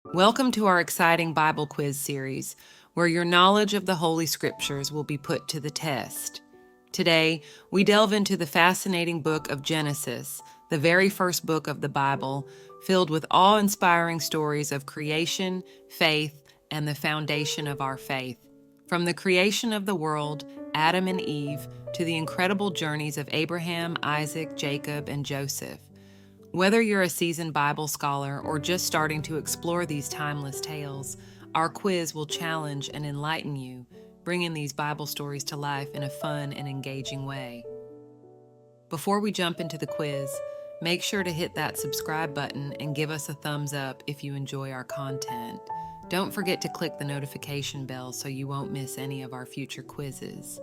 Welcome to our exciting Bible quiz series, where your knowledge of the Holy Scriptures will be put to the test. Today, we delve into the fascinating book of Genesis, the very first book of the Bible, filled with awe-inspiring stories of creation, faith, and the foundation of our faith. From the creation of the world, Adam and Eve, to the incredible journeys of Abraham, Isaac, Jacob, and Joseph. Whether you're a seasoned Bible scholar or just starting to explore these timeless tales, our quiz will challenge and enlighten you, bringing these Bible stories to life in a fun and engaging way. Before we jump into the quiz, make sure to hit that subscribe button and give us a thumbs up if you enjoy our content. Don't forget to click the notification bell so you won't miss any of our future quizzes.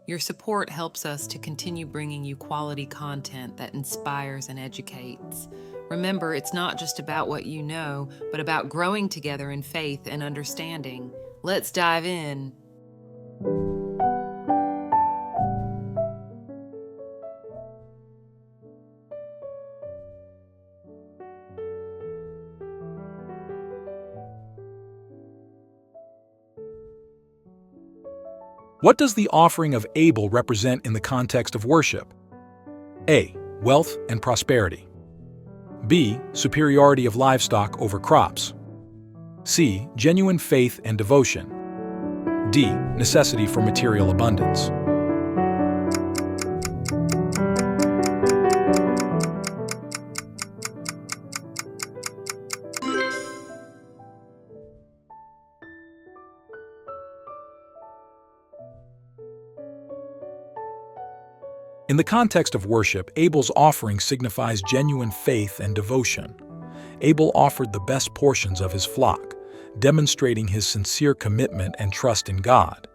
Your support helps us to continue bringing you quality content that inspires and educates. Remember, it's not just about what you know, but about growing together in faith and understanding. Let's dive in. What does the offering of Abel represent in the context of worship? A. Wealth and prosperity. B. Superiority of livestock over crops. C. Genuine faith and devotion. D. Necessity for material abundance. In the context of worship, Abel's offering signifies genuine faith and devotion. Abel offered the best portions of his flock, demonstrating his sincere commitment and trust in God.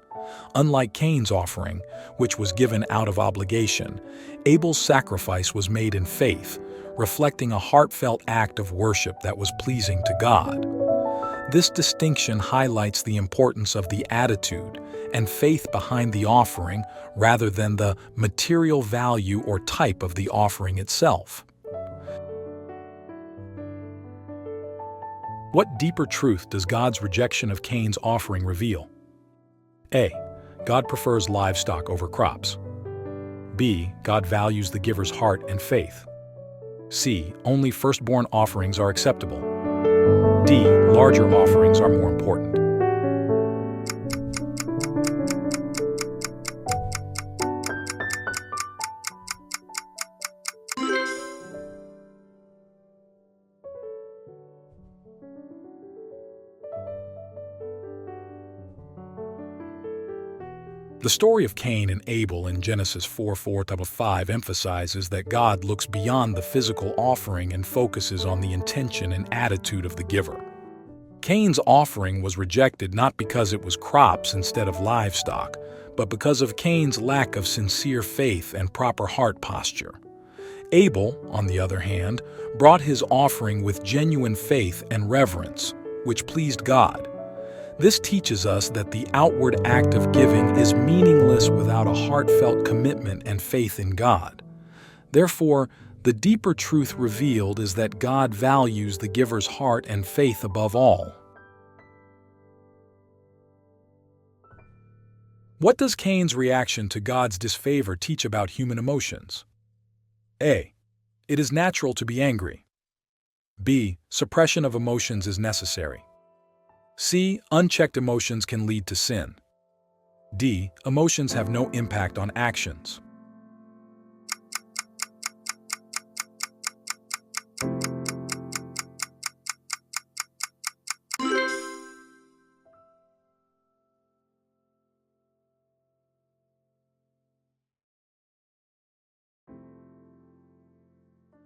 Unlike Cain's offering, which was given out of obligation, Abel's sacrifice was made in faith, reflecting a heartfelt act of worship that was pleasing to God. This distinction highlights the importance of the attitude and faith behind the offering rather than the material value or type of the offering itself. What deeper truth does God's rejection of Cain's offering reveal? A. God prefers livestock over crops. B. God values the giver's heart and faith. C. Only firstborn offerings are acceptable. D. Larger offerings are more important. The story of Cain and Abel in Genesis 4:4-5 emphasizes that God looks beyond the physical offering and focuses on the intention and attitude of the giver. Cain's offering was rejected not because it was crops instead of livestock, but because of Cain's lack of sincere faith and proper heart posture. Abel, on the other hand, brought his offering with genuine faith and reverence, which pleased God. This teaches us that the outward act of giving is meaningless without a heartfelt commitment and faith in God. Therefore, the deeper truth revealed is that God values the giver's heart and faith above all. What does Cain's reaction to God's disfavor teach about human emotions? A. It is natural to be angry. B. Suppression of emotions is necessary. C. Unchecked emotions can lead to sin. D. Emotions have no impact on actions.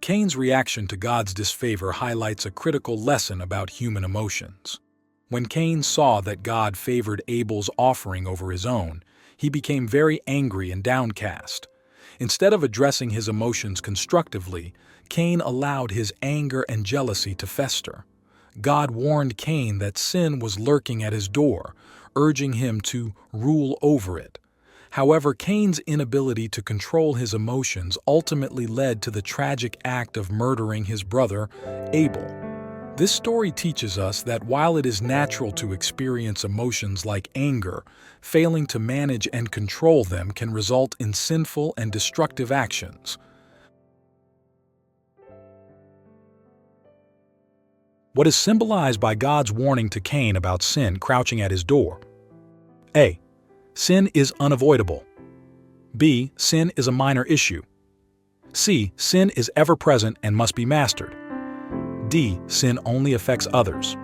Cain's reaction to God's disfavor highlights a critical lesson about human emotions. When Cain saw that God favored Abel's offering over his own, he became very angry and downcast. Instead of addressing his emotions constructively, Cain allowed his anger and jealousy to fester. God warned Cain that sin was lurking at his door, urging him to rule over it. However, Cain's inability to control his emotions ultimately led to the tragic act of murdering his brother, Abel. This story teaches us that while it is natural to experience emotions like anger, failing to manage and control them can result in sinful and destructive actions. What is symbolized by God's warning to Cain about sin crouching at his door? A. Sin is unavoidable. B. Sin is a minor issue. C. Sin is ever present and must be mastered. D. Sin only affects others.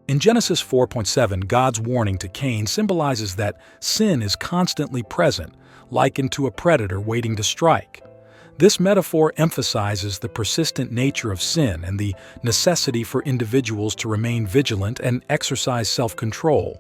In Genesis 4:7, God's warning to Cain symbolizes that sin is constantly present, likened to a predator waiting to strike. This metaphor emphasizes the persistent nature of sin and the necessity for individuals to remain vigilant and exercise self-control.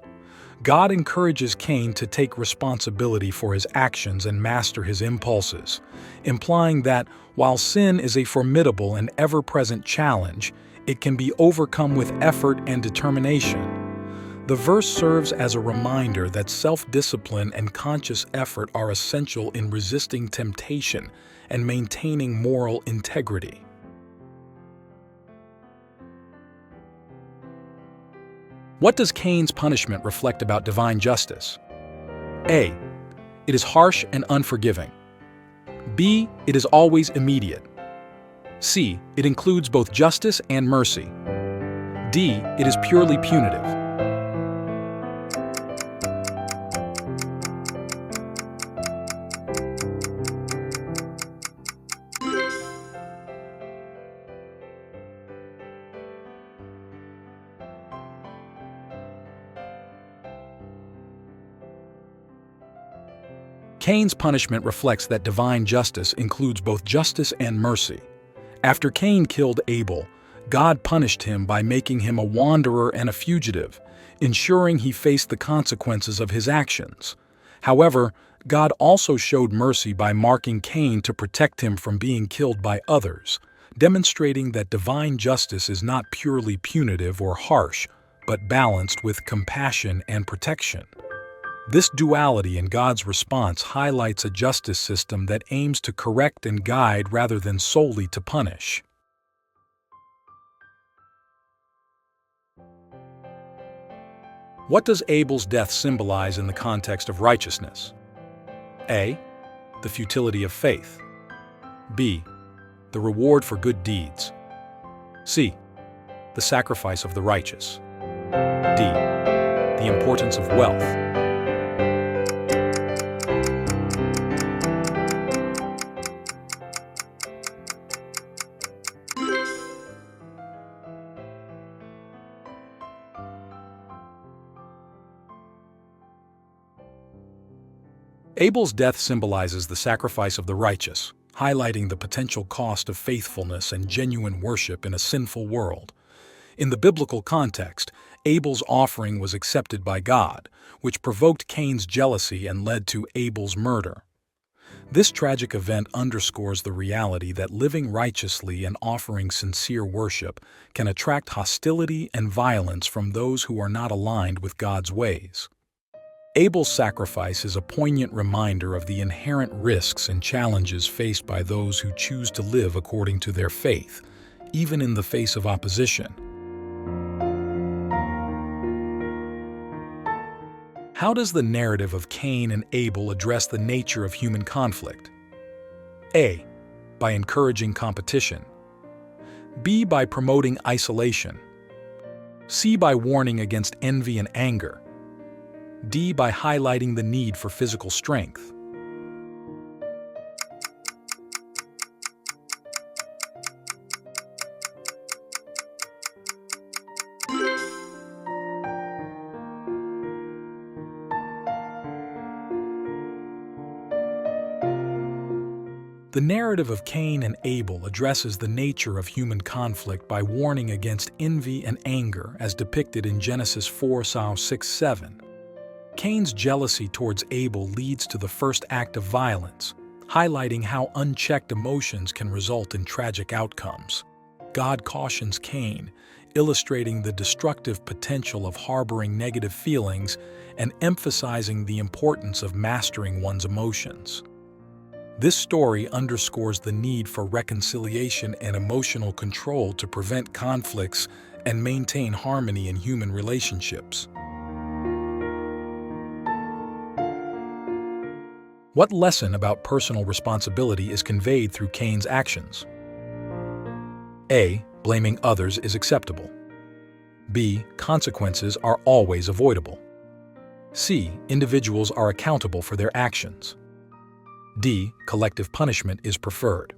God encourages Cain to take responsibility for his actions and master his impulses, implying that while sin is a formidable and ever-present challenge, it can be overcome with effort and determination. The verse serves as a reminder that self-discipline and conscious effort are essential in resisting temptation and maintaining moral integrity. What does Cain's punishment reflect about divine justice? A. It is harsh and unforgiving. B. It is always immediate. C. It includes both justice and mercy. D. It is purely punitive. Cain's punishment reflects that divine justice includes both justice and mercy. After Cain killed Abel, God punished him by making him a wanderer and a fugitive, ensuring he faced the consequences of his actions. However, God also showed mercy by marking Cain to protect him from being killed by others, demonstrating that divine justice is not purely punitive or harsh, but balanced with compassion and protection. This duality in God's response highlights a justice system that aims to correct and guide rather than solely to punish. What does Abel's death symbolize in the context of righteousness? A. The futility of faith. B. The reward for good deeds. C. The sacrifice of the righteous. D. The importance of wealth. Abel's death symbolizes the sacrifice of the righteous, highlighting the potential cost of faithfulness and genuine worship in a sinful world. In the biblical context, Abel's offering was accepted by God, which provoked Cain's jealousy and led to Abel's murder. This tragic event underscores the reality that living righteously and offering sincere worship can attract hostility and violence from those who are not aligned with God's ways. Abel's sacrifice is a poignant reminder of the inherent risks and challenges faced by those who choose to live according to their faith, even in the face of opposition. How does the narrative of Cain and Abel address the nature of human conflict? A. By encouraging competition. B. By promoting isolation. C. By warning against envy and anger. D. By highlighting the need for physical strength. The narrative of Cain and Abel addresses the nature of human conflict by warning against envy and anger as depicted in Genesis 4:6-7. Cain's jealousy towards Abel leads to the first act of violence, highlighting how unchecked emotions can result in tragic outcomes. God cautions Cain, illustrating the destructive potential of harboring negative feelings and emphasizing the importance of mastering one's emotions. This story underscores the need for reconciliation and emotional control to prevent conflicts and maintain harmony in human relationships. What lesson about personal responsibility is conveyed through Cain's actions? A. Blaming others is acceptable. B. Consequences are always avoidable. C. Individuals are accountable for their actions. D. Collective punishment is preferred.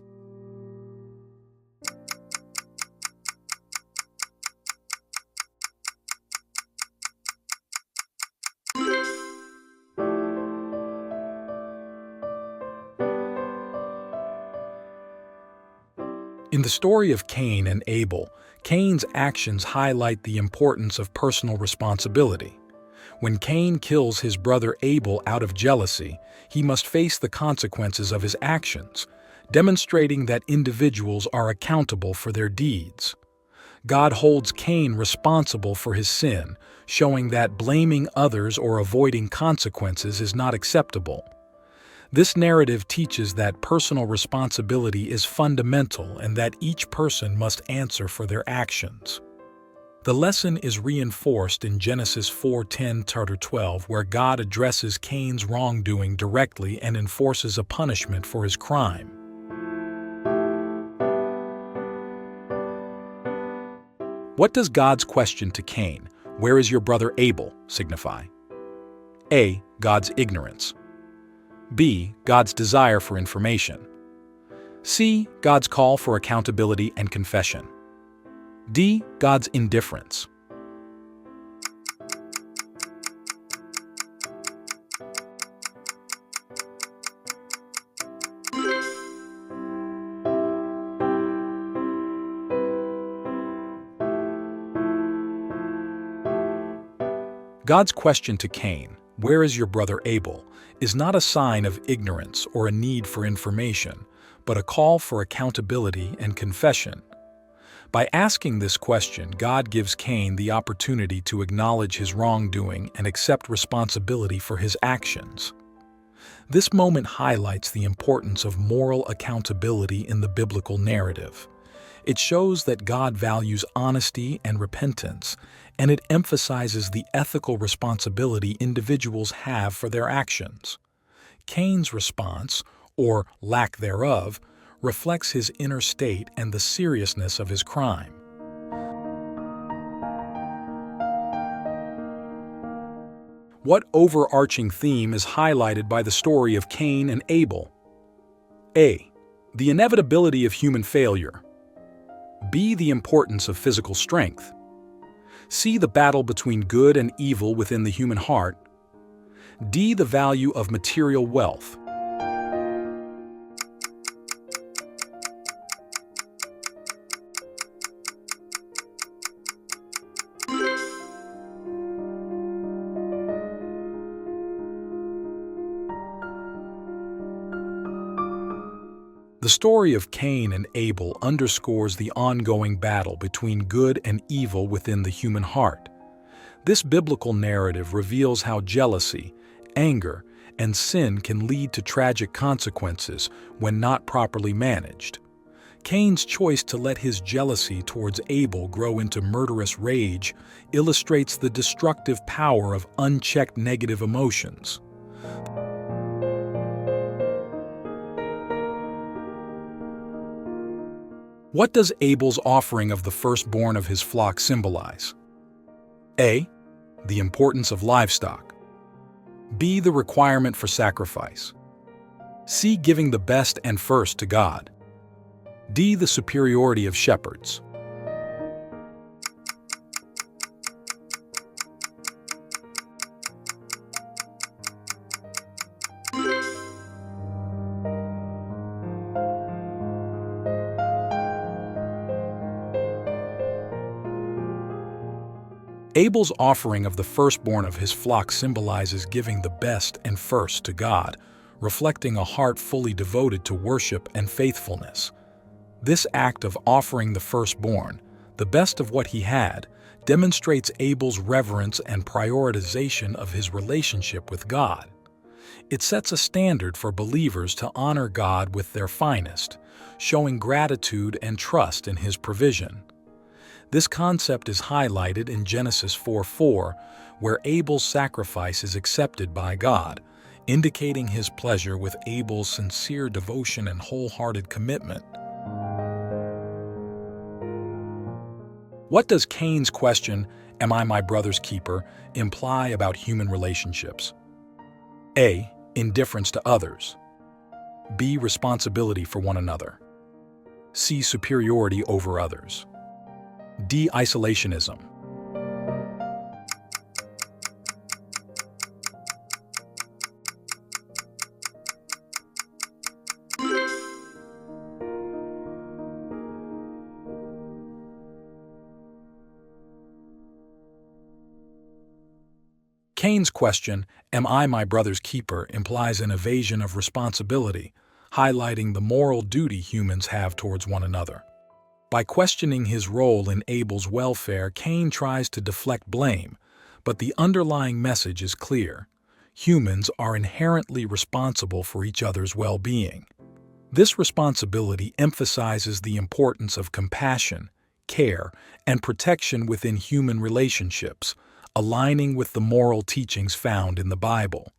In the story of Cain and Abel, Cain's actions highlight the importance of personal responsibility. When Cain kills his brother Abel out of jealousy, he must face the consequences of his actions, demonstrating that individuals are accountable for their deeds. God holds Cain responsible for his sin, showing that blaming others or avoiding consequences is not acceptable. This narrative teaches that personal responsibility is fundamental and that each person must answer for their actions. The lesson is reinforced in Genesis 4:10-12, where God addresses Cain's wrongdoing directly and enforces a punishment for his crime. What does God's question to Cain, "Where is your brother Abel?" signify? A. God's ignorance. B. God's desire for information. C. God's call for accountability and confession. D. God's indifference. God's question to Cain, "Where is your brother Abel?" is not a sign of ignorance or a need for information, but a call for accountability and confession. By asking this question, God gives Cain the opportunity to acknowledge his wrongdoing and accept responsibility for his actions. This moment highlights the importance of moral accountability in the biblical narrative. It shows that God values honesty and repentance, and it emphasizes the ethical responsibility individuals have for their actions. Cain's response, or lack thereof, reflects his inner state and the seriousness of his crime. What overarching theme is highlighted by the story of Cain and Abel? A. The inevitability of human failure. B. The importance of physical strength. C. The battle between good and evil within the human heart. D. The value of material wealth. The story of Cain and Abel underscores the ongoing battle between good and evil within the human heart. This biblical narrative reveals how jealousy, anger, and sin can lead to tragic consequences when not properly managed. Cain's choice to let his jealousy towards Abel grow into murderous rage illustrates the destructive power of unchecked negative emotions. What does Abel's offering of the firstborn of his flock symbolize? A. The importance of livestock. B. The requirement for sacrifice. C. Giving the best and first to God. D. The superiority of shepherds. Abel's offering of the firstborn of his flock symbolizes giving the best and first to God, reflecting a heart fully devoted to worship and faithfulness. This act of offering the firstborn, the best of what he had, demonstrates Abel's reverence and prioritization of his relationship with God. It sets a standard for believers to honor God with their finest, showing gratitude and trust in his provision. This concept is highlighted in Genesis 4:4, where Abel's sacrifice is accepted by God, indicating his pleasure with Abel's sincere devotion and wholehearted commitment. What does Cain's question, "Am I my brother's keeper?" imply about human relationships? A. Indifference to others. B. Responsibility for one another. C. Superiority over others. D. Isolationism. Cain's question, "Am I my brother's keeper?" implies an evasion of responsibility, highlighting the moral duty humans have towards one another. By questioning his role in Abel's welfare, Cain tries to deflect blame, but the underlying message is clear. Humans are inherently responsible for each other's well-being. This responsibility emphasizes the importance of compassion, care, and protection within human relationships, aligning with the moral teachings found in the Bible.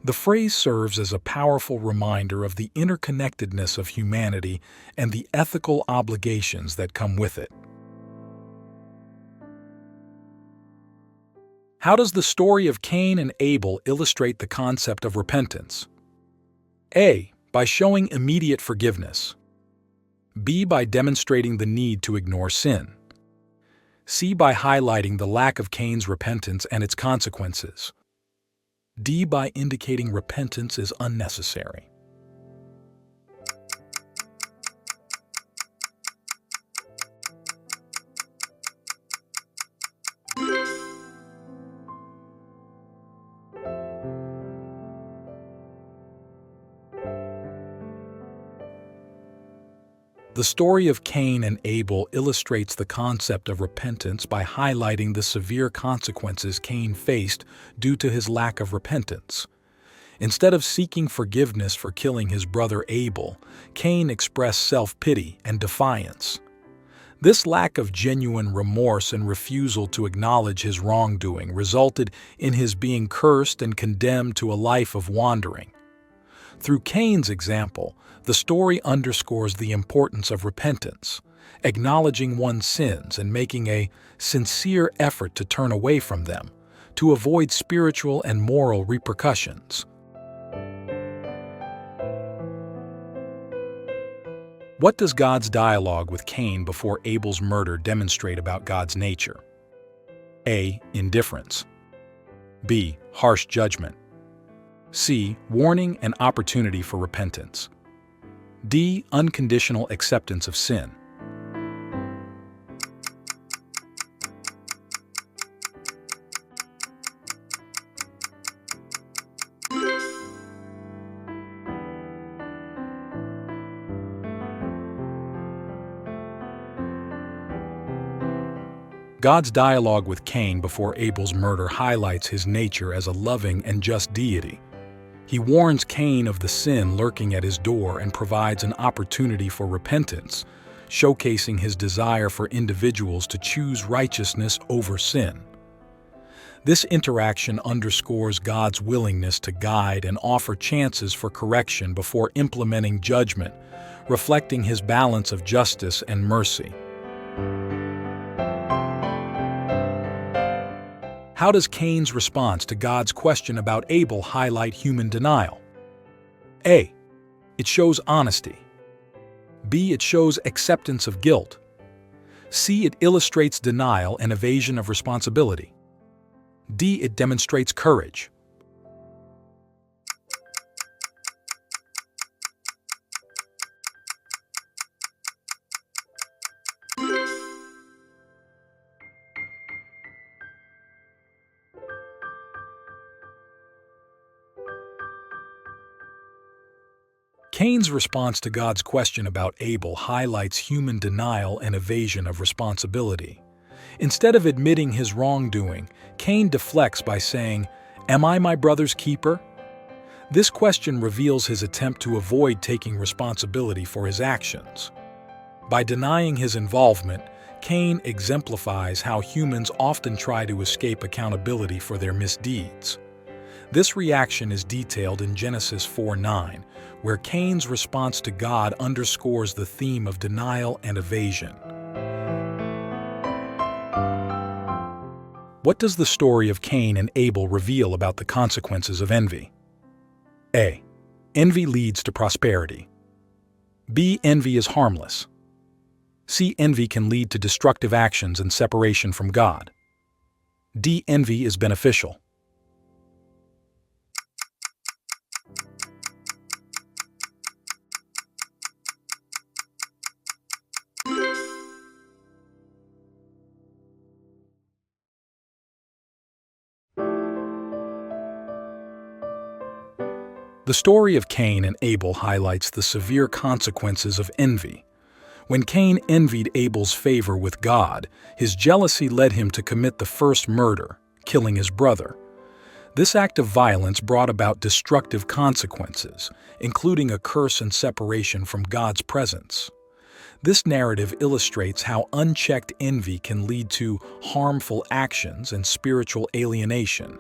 The phrase serves as a powerful reminder of the interconnectedness of humanity and the ethical obligations that come with it. How does the story of Cain and Abel illustrate the concept of repentance? A. By showing immediate forgiveness. B. By demonstrating the need to ignore sin. C. By highlighting the lack of Cain's repentance and its consequences. D. By indicating repentance is unnecessary. The story of Cain and Abel illustrates the concept of repentance by highlighting the severe consequences Cain faced due to his lack of repentance. Instead of seeking forgiveness for killing his brother Abel, Cain expressed self-pity and defiance. This lack of genuine remorse and refusal to acknowledge his wrongdoing resulted in his being cursed and condemned to a life of wandering. Through Cain's example, the story underscores the importance of repentance, acknowledging one's sins and making a sincere effort to turn away from them, to avoid spiritual and moral repercussions. What does God's dialogue with Cain before Abel's murder demonstrate about God's nature? A. Indifference. B. Harsh judgment. C. Warning and opportunity for repentance. D. Unconditional acceptance of sin. God's dialogue with Cain before Abel's murder highlights his nature as a loving and just deity. He warns Cain of the sin lurking at his door and provides an opportunity for repentance, showcasing his desire for individuals to choose righteousness over sin. This interaction underscores God's willingness to guide and offer chances for correction before implementing judgment, reflecting his balance of justice and mercy. How does Cain's response to God's question about Abel highlight human denial? A. It shows honesty. B. It shows acceptance of guilt. C. It illustrates denial and evasion of responsibility. D. It demonstrates courage. Cain's response to God's question about Abel highlights human denial and evasion of responsibility. Instead of admitting his wrongdoing, Cain deflects by saying, "Am I my brother's keeper?" This question reveals his attempt to avoid taking responsibility for his actions. By denying his involvement, Cain exemplifies how humans often try to escape accountability for their misdeeds. This reaction is detailed in Genesis 4:9, where Cain's response to God underscores the theme of denial and evasion. What does the story of Cain and Abel reveal about the consequences of envy? A. Envy leads to prosperity. B. Envy is harmless. C. Envy can lead to destructive actions and separation from God. D. Envy is beneficial. The story of Cain and Abel highlights the severe consequences of envy. When Cain envied Abel's favor with God, his jealousy led him to commit the first murder, killing his brother. This act of violence brought about destructive consequences, including a curse and separation from God's presence. This narrative illustrates how unchecked envy can lead to harmful actions and spiritual alienation.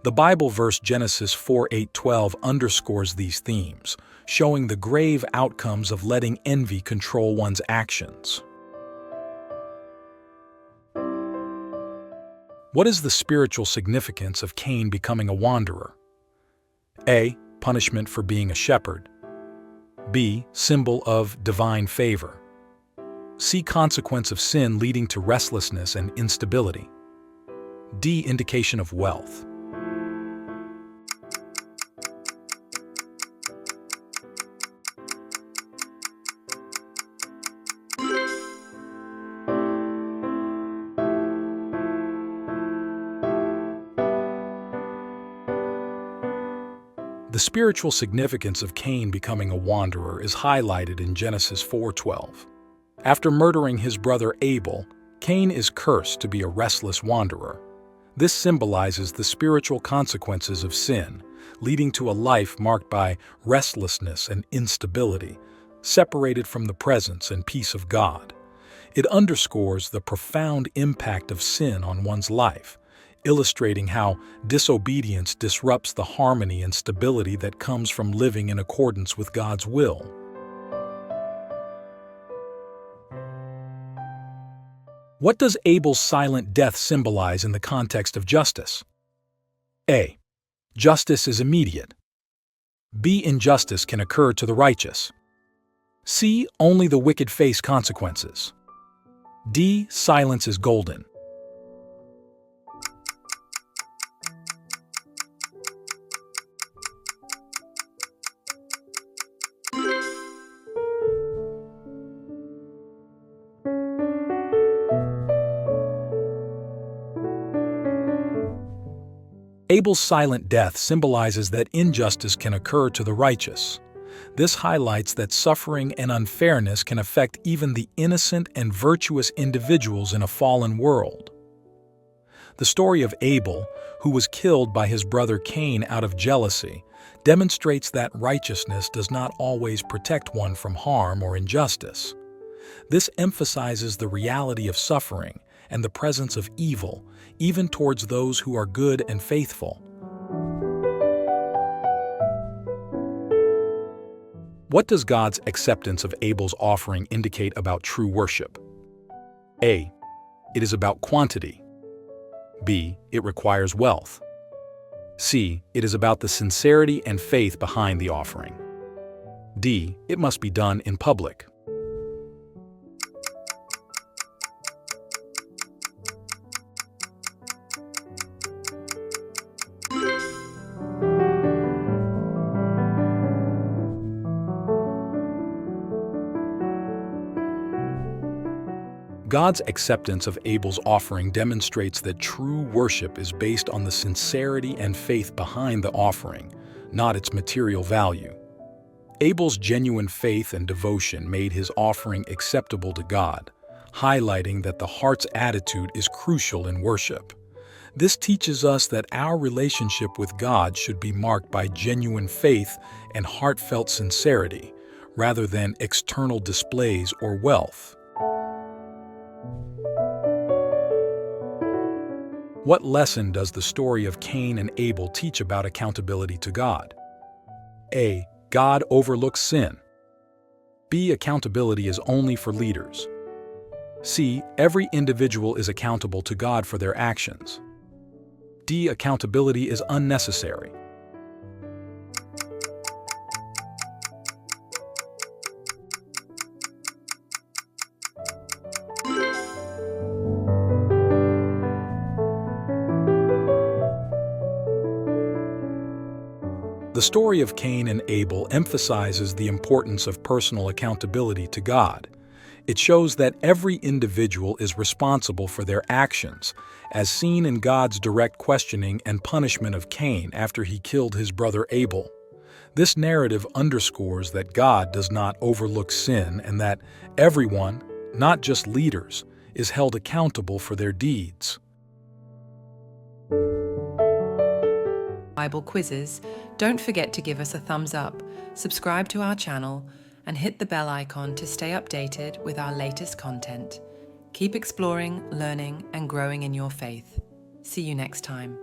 The Bible verse Genesis 4:8-12 underscores these themes, showing the grave outcomes of letting envy control one's actions. What is the spiritual significance of Cain becoming a wanderer? A. Punishment for being a shepherd. B. Symbol of divine favor. C. Consequence of sin leading to restlessness and instability. D. Indication of wealth. The spiritual significance of Cain becoming a wanderer is highlighted in Genesis 4:12. After murdering his brother Abel, Cain is cursed to be a restless wanderer. This symbolizes the spiritual consequences of sin, leading to a life marked by restlessness and instability, separated from the presence and peace of God. It underscores the profound impact of sin on one's life, illustrating how disobedience disrupts the harmony and stability that comes from living in accordance with God's will. What does Abel's silent death symbolize in the context of justice? A. Justice is immediate. B. Injustice can occur to the righteous. C. Only the wicked face consequences. D. Silence is golden. Abel's silent death symbolizes that injustice can occur to the righteous. This highlights that suffering and unfairness can affect even the innocent and virtuous individuals in a fallen world. The story of Abel, who was killed by his brother Cain out of jealousy, demonstrates that righteousness does not always protect one from harm or injustice. This emphasizes the reality of suffering and the presence of evil, even towards those who are good and faithful. What does God's acceptance of Abel's offering indicate about true worship? A. It is about quantity. B. It requires wealth. C. It is about the sincerity and faith behind the offering. D. It must be done in public. God's acceptance of Abel's offering demonstrates that true worship is based on the sincerity and faith behind the offering, not its material value. Abel's genuine faith and devotion made his offering acceptable to God, highlighting that the heart's attitude is crucial in worship. This teaches us that our relationship with God should be marked by genuine faith and heartfelt sincerity, rather than external displays or wealth. What lesson does the story of Cain and Abel teach about accountability to God? A. God overlooks sin. B. Accountability is only for leaders. C. Every individual is accountable to God for their actions. D. Accountability is unnecessary. The story of Cain and Abel emphasizes the importance of personal accountability to God. It shows that every individual is responsible for their actions, as seen in God's direct questioning and punishment of Cain after he killed his brother Abel. This narrative underscores that God does not overlook sin and that everyone, not just leaders, is held accountable for their deeds. Bible quizzes, don't forget to give us a thumbs up, subscribe to our channel, and hit the bell icon to stay updated with our latest content. Keep exploring, learning, and growing in your faith. See you next time.